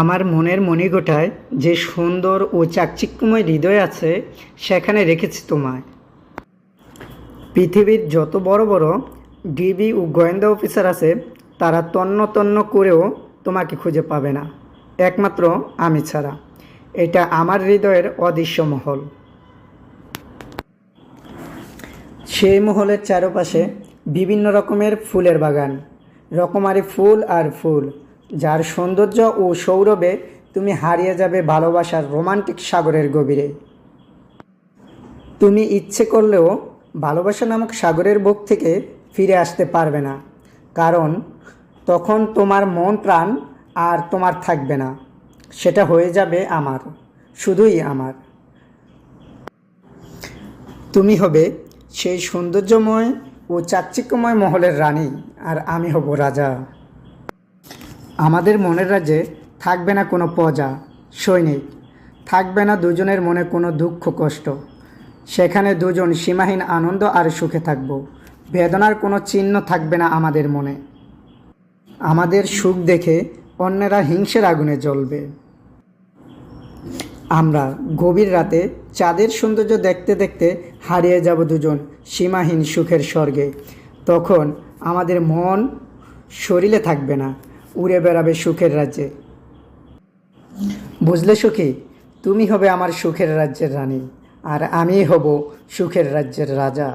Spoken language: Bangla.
আমার মনের মণিকোঠায় যে সুন্দর ও চাকচিক্যময় হৃদয় আছে সেখানে রেখেছি তোমায়। পৃথিবীর যত বড় বড় ডিবি ও গোয়েন্দা অফিসার আছে তারা তন্ন তন্ন করেও তোমাকে খুঁজে পাবে না, একমাত্র আমি ছাড়া। এটা আমার হৃদয়ের অদৃশ্য মহল। সেই মহলের চারপাশে বিভিন্ন রকমের ফুলের বাগান, রকমারি ফুল আর ফুল, যার সৌন্দর্য ও সৌরভে তুমি হারিয়ে যাবে ভালোবাসার রোমান্টিক সাগরের গভীরে। তুমি ইচ্ছে করলেও ভালোবাসা নামক সাগরের বুক থেকে ফিরে আসতে পারবে না, কারণ তখন তোমার মন প্রাণ আর তোমার থাকবে না। সেটা হয়ে যাবে আমার, শুধুই আমার। তুমি হবে সেই সৌন্দর্যময় ও চাকচিক্যময় মহলের রানী, আর আমি হব রাজা। আমাদের মনের রাজ্যে থাকবে না কোনো প্রজা, সৈনিক, থাকবে না দুজনের মনে কোনো দুঃখ কষ্ট। সেখানে দুজন সীমাহীন আনন্দ আর সুখে থাকব। বেদনার কোনো চিহ্ন থাকবে না আমাদের মনে। আমাদের সুখ দেখে অন্যেরা হিংসের আগুনে জ্বলবে। আমরা গভীর রাতে চাঁদের সৌন্দর্য দেখতে দেখতে হারিয়ে যাব দুজন সীমাহীন সুখের স্বর্গে। তখন আমাদের মন শরীরে থাকবে না, উড়ে বেড়াবে সুখের রাজ্যে। বুঝলে সখী, তুমি হবে আমার সুখের রাজ্যের রানী, আর আমি হব সুখের রাজ্যের রাজা।